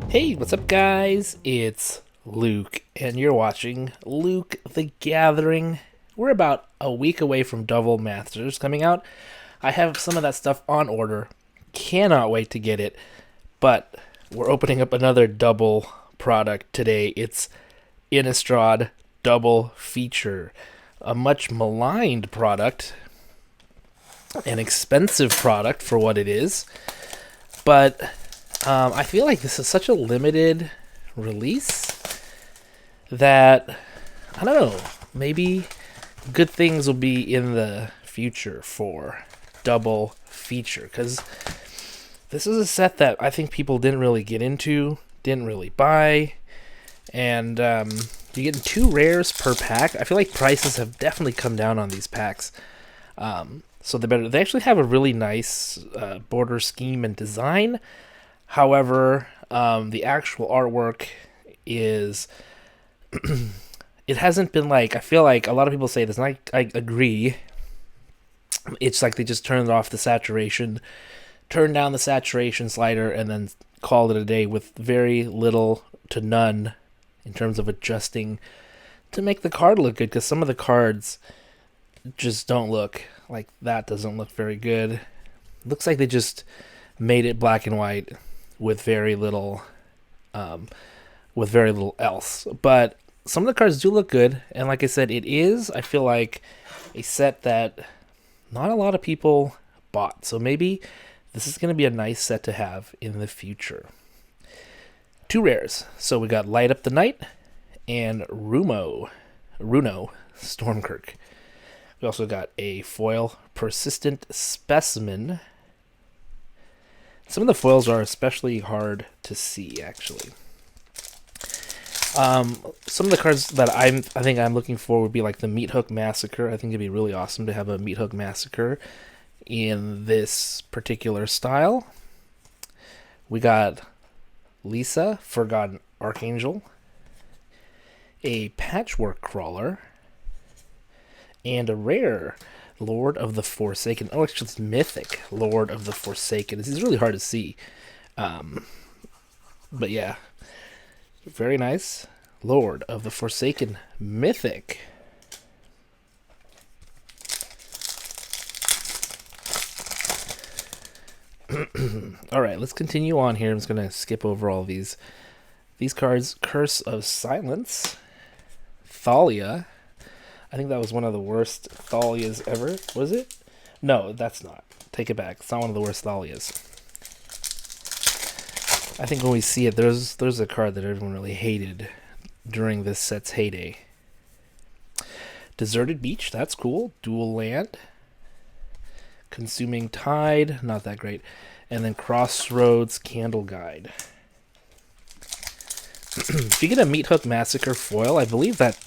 Hey, what's up, guys? It's Luke, and you're watching Luke the Gathering. We're about a week away from Double Masters coming out. I have some of that stuff on order. Cannot wait to get it. But we're opening up another double product today. It's Innistrad Double Feature. A much maligned product. An expensive product for what it is. But I feel like this is such a limited release that, I don't know, maybe good things will be in the future for Double Feature. Because this is a set that I think people didn't really get into, didn't really buy. And you're getting 2 rares per pack. I feel like prices have definitely come down on these packs. So they actually have a really nice border scheme and design. However, the actual artwork is it hasn't been like, I feel like a lot of people say this, and I agree. It's like they just turned off the saturation, turned down the saturation slider, and then called it a day with very little to none in terms of adjusting to make the card look good. Because some of the cards just don't look like that. Doesn't look very good. Looks like they just made it black and white with very little else. But some of the cards do look good, and like I said, I feel like a set that not a lot of people bought. So maybe this is going to be a nice set to have in the future. 2 rares. So we got Light Up the Night and Runo Stormkirk. We also got a foil Persistent Specimen. Some of the foils are especially hard to see, actually. Some of the cards that I think I'm looking for would be like the Meat Hook Massacre. I think it'd be really awesome to have a Meat Hook Massacre in this particular style. We got Lisa, Forgotten Archangel, a Patchwork Crawler, and a rare Lord of the Forsaken. Oh, it's just mythic Lord of the Forsaken. This is really hard to see. But yeah, very nice. Lord of the Forsaken mythic. Alright, let's continue on here. I'm just going to skip over all these cards. Curse of Silence. Thalia. I think that was one of the worst Thalias ever. Was it? No, that's not. Take it back. It's not one of the worst Thalias. I think when we see it, there's a card that everyone really hated during this set's heyday. Deserted Beach, that's cool. Dual Land. Consuming Tide, not that great. And then Crossroads Candle Guide. If you get a Meat Hook Massacre foil, I believe that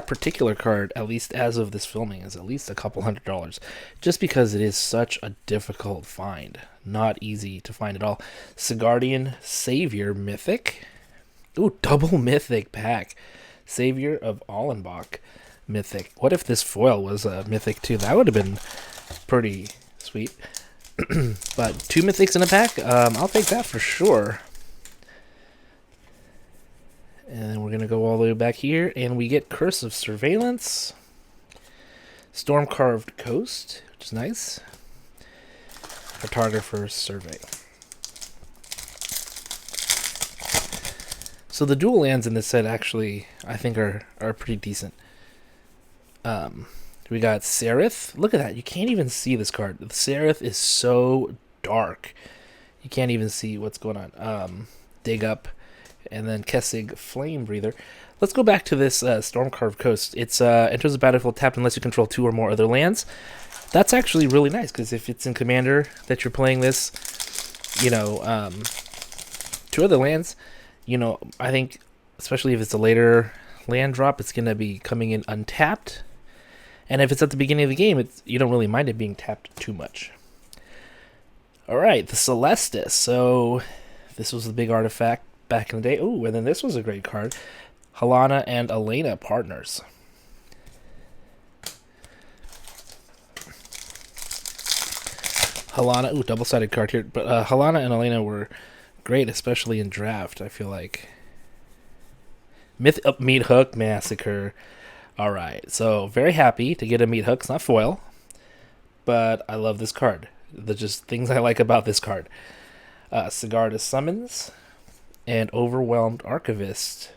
particular card, at least as of this filming, is at least a couple $100, just because it is such a difficult find. Not easy to find at all. Sigardian Savior Mythic. Ooh, double Mythic pack. Savior of Allenbach Mythic. What if this foil was a Mythic too? That would have been pretty sweet. But 2 Mythics in a pack? I'll take that for sure. And we're going to go all the way back here, and we get Curse of Surveillance, Storm Carved Coast, which is nice, Cartographer's Survey. So the dual lands in this set actually, I think, are pretty decent. We got Sereth. Look at that. You can't even see this card. The Sereth is so dark. You can't even see what's going on. Dig Up. And then Kessig Flame Breather. Let's go back to this Stormcarved Coast. It's enters the battlefield tapped unless you control 2 or more other lands. That's actually really nice, because if it's in Commander that you're playing this, 2 other lands, I think, especially if it's a later land drop, it's going to be coming in untapped. And if it's at the beginning of the game, you don't really mind it being tapped too much. Alright, the Celestis. So this was the big artifact back in the day. Ooh, and then this was a great card. Helena and Elena Partners. Helena, ooh, double-sided card here, but Helena and Elena were great, especially in draft, I feel like. Meat Hook Massacre. Alright, so very happy to get a Meat Hook. It's not foil, but I love this card. The just things I like about this card. Sigarda Summons and Overwhelmed Archivist.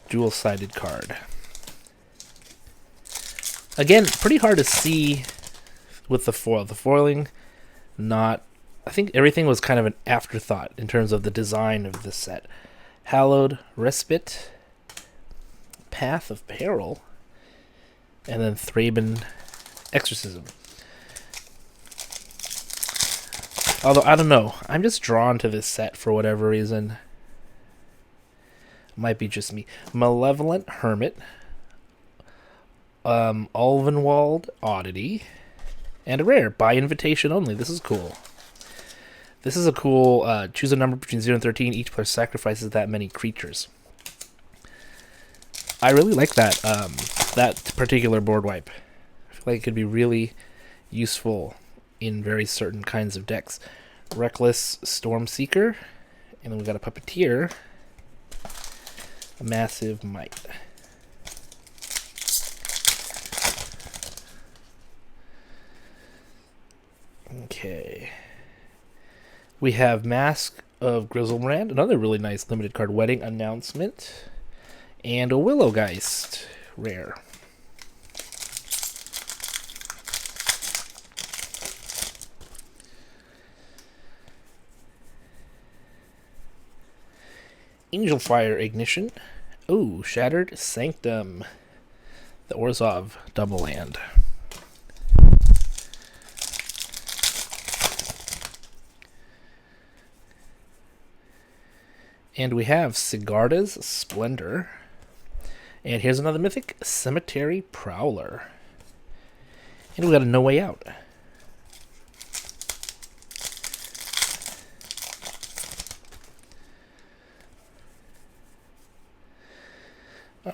Dual-sided card. Again, pretty hard to see with the foil. The foiling, not... I think everything was kind of an afterthought in terms of the design of this set. Hallowed Respite, Path of Peril, and then Thraben Exorcism. Although, I don't know. I'm just drawn to this set for whatever reason. Might be just me. Malevolent Hermit, Ulvenwald Oddity, and a rare by invitation only. This is cool. This is a cool, choose a number between 0 and 13. Each player sacrifices that many creatures. I really like that, that particular board wipe. I feel like it could be really useful in very certain kinds of decks. Reckless Stormseeker, and then we got a Puppeteer, a Massive Might. Okay. We have Mask of Grizzlebrand, another really nice limited card. Wedding Announcement, and a Willowgeist, rare. Angelfire Ignition. Ooh, Shattered Sanctum. The Orzhov double land. And we have Sigarda's Splendor. And here's another mythic, Cemetery Prowler. And we got a No Way Out.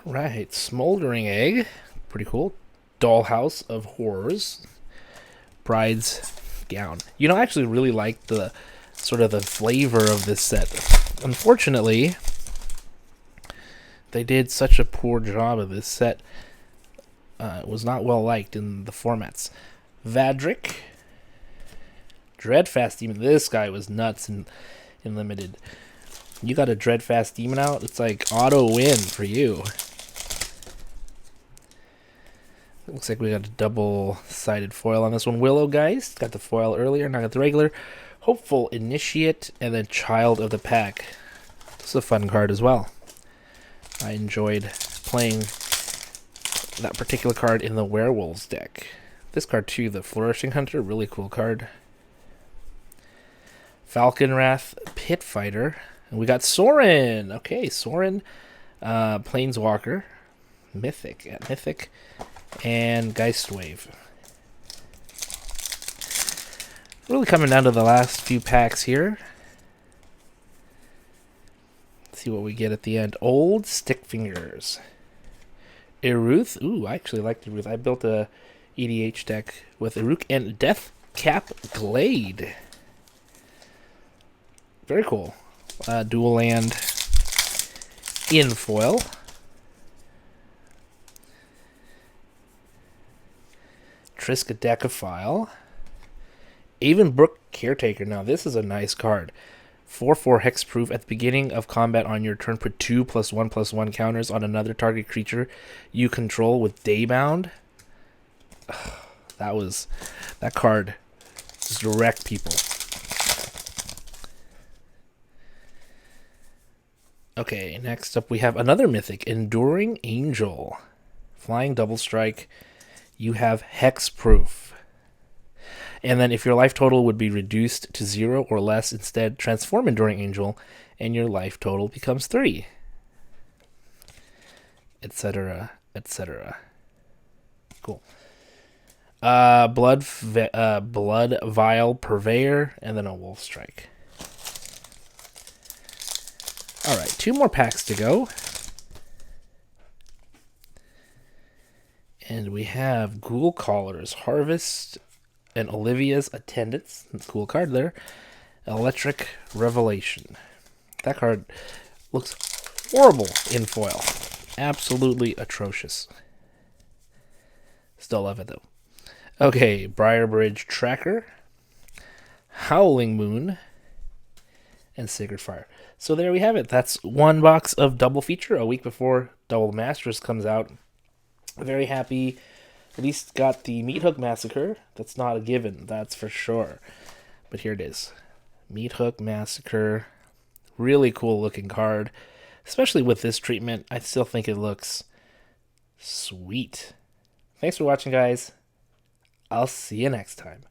Alright, Smoldering Egg. Pretty cool. Dollhouse of Horrors. Bride's Gown. You know, I actually really like the sort of the flavor of this set. Unfortunately, they did such a poor job of this set. It was not well liked in the formats. Vadric. Dreadfast Demon. This guy was nuts in limited. You got a Dreadfast Demon out, it's like auto win for you. Looks like we got a double-sided foil on this one. Willowgeist, got the foil earlier, now got the regular. Hopeful Initiate, and then Child of the Pack. This is a fun card as well. I enjoyed playing that particular card in the Werewolves deck. This card too, the Flourishing Hunter, really cool card. Falconwrath Pit Fighter. And we got Sorin. Okay, Sorin, Planeswalker, Mythic, and Geistwave. Really coming down to the last few packs here. Let's see what we get at the end. Old Stick Fingers. Iruth. Ooh, I actually like Iruth. I built a EDH deck with Iruth and Deathcap Glade. Very cool. Dual land in foil. Triskaidekaphile. Avenbrook Caretaker. Now this is a nice card. 4/4 hexproof. At the beginning of combat on your turn, put 2+1/+1 counters on another target creature you control with Daybound. That card just wrecked people. Okay, next up we have another mythic, Enduring Angel. Flying double strike. You have hexproof. And then if your life total would be reduced to 0 or less, instead transform Enduring Angel and your life total becomes 3. Etc. etc. Cool. Blood Vial Purveyor, and then a Wolf Strike. Alright, 2 more packs to go. And we have Ghoul Caller's Harvest and Olivia's Attendants. That's a cool card there. Electric Revelation. That card looks horrible in foil. Absolutely atrocious. Still love it though. Okay, Briarbridge Tracker, Howling Moon, and Sacred Fire. So there we have it. That's one box of Double Feature a week before Double Masters comes out. Very happy. At least got the Meat Hook Massacre. That's not a given, that's for sure. But here it is. Meat Hook Massacre. Really cool looking card. Especially with this treatment, I still think it looks sweet. Thanks for watching, guys. I'll see you next time.